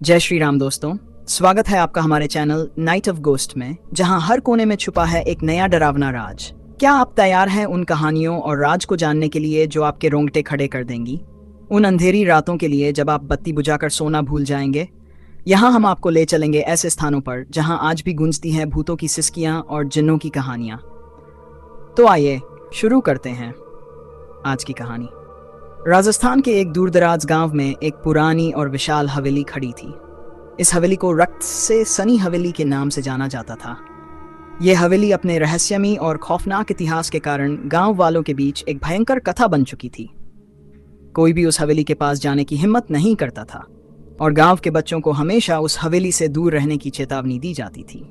जय श्री राम दोस्तों, स्वागत है आपका हमारे चैनल नाइट ऑफ गोस्ट में, जहां हर कोने में छुपा है एक नया डरावना राज। क्या आप तैयार हैं उन कहानियों और राज को जानने के लिए जो आपके रोंगटे खड़े कर देंगी? उन अंधेरी रातों के लिए जब आप बत्ती बुझाकर सोना भूल जाएंगे। यहाँ हम आपको ले चलेंगे ऐसे स्थानों पर जहाँ आज भी गूंजती हैं भूतों की सिसकियाँ और जिन्नों की कहानियाँ। तो आइए शुरू करते हैं आज की कहानी। राजस्थान के एक दूरदराज गांव में एक पुरानी और विशाल हवेली खड़ी थी। इस हवेली को रक्त से सनी हवेली के नाम से जाना जाता था। यह हवेली अपने रहस्यमयी और खौफनाक इतिहास के कारण गांव वालों के बीच एक भयंकर कथा बन चुकी थी। कोई भी उस हवेली के पास जाने की हिम्मत नहीं करता था और गांव के बच्चों को हमेशा उस हवेली से दूर रहने की चेतावनी दी जाती थी।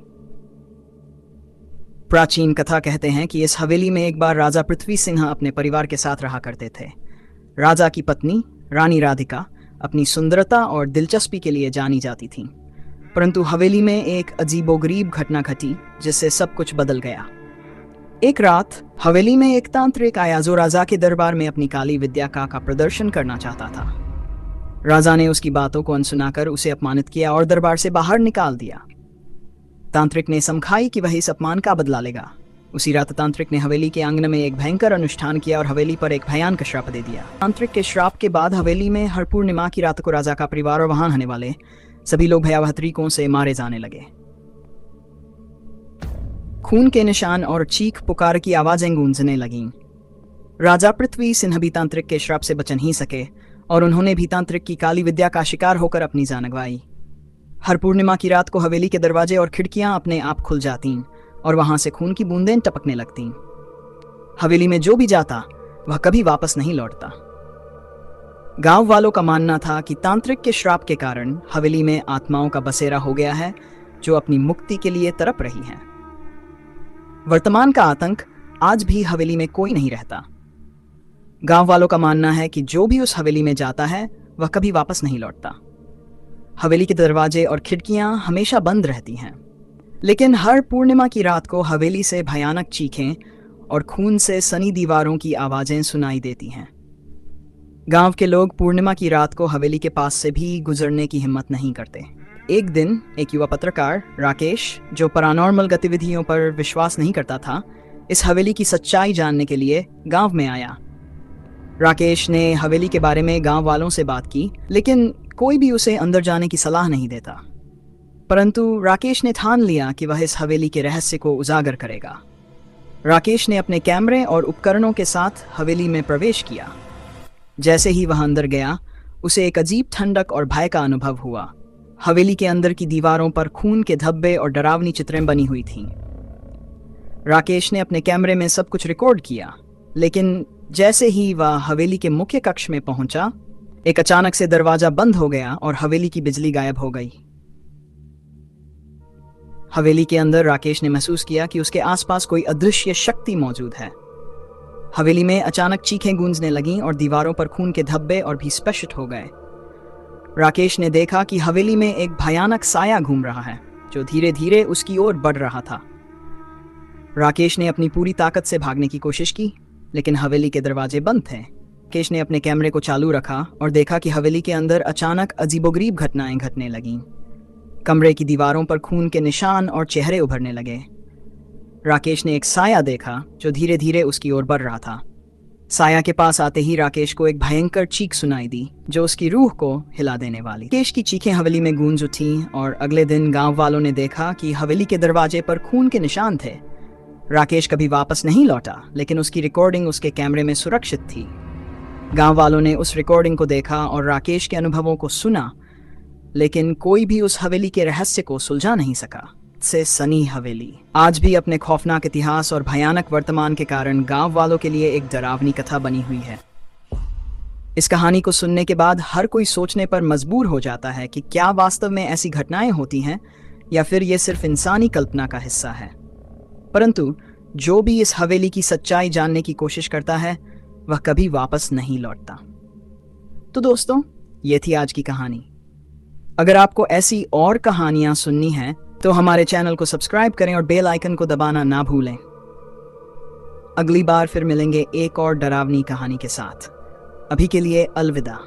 प्राचीन कथा कहते हैं कि इस हवेली में एक बार राजा पृथ्वी सिंह अपने परिवार के साथ रहा करते थे। राजा की पत्नी रानी राधिका अपनी सुंदरता और दिलचस्पी के लिए जानी जाती थीं, परंतु हवेली में एक अजीबोगरीब घटना घटी जिससे सब कुछ बदल गया। एक रात हवेली में एक तांत्रिक आया जो राजा के दरबार में अपनी काली विद्या का प्रदर्शन करना चाहता था। राजा ने उसकी बातों को अनसुनाकर उसे अपमानित किया और दरबार से बाहर निकाल दिया। तांत्रिक ने समझाई कि वह इस अपमान का बदला लेगा। उसी रात तांत्रिक ने हवेली के आंगन में एक भयंकर अनुष्ठान किया और हवेली पर एक भयानक श्राप दे दिया। तांत्रिक के श्राप के बाद हवेली में हर पूर्णिमा की रात को राजा का परिवार और वहां रहने वाले सभी लोग भयावह तरीकों से मारे जाने लगे। खून के निशान और चीख पुकार की आवाजें गूंजने लगीं। राजा पृथ्वी सिंह भी तांत्रिक के श्राप से बच नहीं सके और उन्होंने भी तांत्रिक की काली विद्या का शिकार होकर अपनी जान गंवाई। हर पूर्णिमा की रात को हवेली के दरवाजे और खिड़कियां अपने आप खुल जातीं और वहां से खून की बूंदें टपकने लगतीं। हवेली में जो भी जाता वह कभी वापस नहीं लौटता। गांव वालों का मानना था कि तांत्रिक के श्राप के कारण हवेली में आत्माओं का बसेरा हो गया है जो अपनी मुक्ति के लिए तड़प रही हैं। वर्तमान का आतंक आज भी हवेली में कोई नहीं रहता। गांव वालों का मानना है कि जो भी उस हवेली में जाता है वह कभी वापस नहीं लौटता। हवेली के दरवाजे और खिड़कियां हमेशा बंद रहती हैं, लेकिन हर पूर्णिमा की रात को हवेली से भयानक चीखें और खून से सनी दीवारों की आवाजें सुनाई देती हैं। गांव के लोग पूर्णिमा की रात को हवेली के पास से भी गुजरने की हिम्मत नहीं करते। एक दिन एक युवा पत्रकार राकेश, जो पैरानॉर्मल गतिविधियों पर विश्वास नहीं करता था, इस हवेली की सच्चाई जानने के लिए गांव में आया। राकेश ने हवेली के बारे में गांव वालों से बात की, लेकिन कोई भी उसे अंदर जाने की सलाह नहीं देता। परंतु राकेश ने ठान लिया कि वह इस हवेली के रहस्य को उजागर करेगा। राकेश ने अपने कैमरे और उपकरणों के साथ हवेली में प्रवेश किया। जैसे ही वह अंदर गया, उसे एक अजीब ठंडक और भय का अनुभव हुआ। हवेली के अंदर की दीवारों पर खून के धब्बे और डरावनी चित्रें बनी हुई थीं। राकेश ने अपने कैमरे में सब कुछ रिकॉर्ड किया, लेकिन जैसे ही वह हवेली के मुख्य कक्ष में पहुंचा, एक अचानक से दरवाजा बंद हो गया और हवेली की बिजली गायब हो गई। हवेली के अंदर राकेश ने महसूस किया कि उसके आसपास कोई अदृश्य शक्ति मौजूद है। हवेली में अचानक चीखें गूंजने लगीं और दीवारों पर खून के धब्बे और भी स्पष्ट हो गए। राकेश ने देखा कि हवेली में एक भयानक साया घूम रहा है जो धीरे धीरे उसकी ओर बढ़ रहा था। राकेश ने अपनी पूरी ताकत से भागने की कोशिश की, लेकिन हवेली के दरवाजे बंद थे। राकेश ने अपने कैमरे को चालू रखा और देखा कि हवेली के अंदर अचानक अजीबोगरीब घटनाएं घटने लगीं। कमरे की दीवारों पर खून के निशान और चेहरे उभरने लगे। राकेश ने एक साया देखा जो धीरे धीरे उसकी ओर बढ़ रहा था। साया के पास आते ही राकेश को एक भयंकर चीख सुनाई दी जो उसकी रूह को हिला देने वाली। राकेश की चीखें हवेली में गूंज उठीं और अगले दिन गांव वालों ने देखा कि हवेली के दरवाजे पर खून के निशान थे। राकेश कभी वापस नहीं लौटा, लेकिन उसकी रिकॉर्डिंग उसके कैमरे में सुरक्षित थी। गांव वालों ने उस रिकॉर्डिंग को देखा और राकेश के अनुभवों को सुना, लेकिन कोई भी उस हवेली के रहस्य को सुलझा नहीं सका। से सनी हवेली आज भी अपने खौफनाक इतिहास और भयानक वर्तमान के कारण गांव वालों के लिए एक डरावनी कथा बनी हुई है। इस कहानी को सुनने के बाद हर कोई सोचने पर मजबूर हो जाता है कि क्या वास्तव में ऐसी घटनाएं होती हैं या फिर ये सिर्फ इंसानी कल्पना का हिस्सा है। परंतु जो भी इस हवेली की सच्चाई जानने की कोशिश करता है वह कभी वापस नहीं लौटता। तो दोस्तों, ये थी आज की कहानी। अगर आपको ऐसी और कहानियां सुननी हैं तो हमारे चैनल को सब्सक्राइब करें और बेल आइकन को दबाना ना भूलें। अगली बार फिर मिलेंगे एक और डरावनी कहानी के साथ। अभी के लिए अलविदा।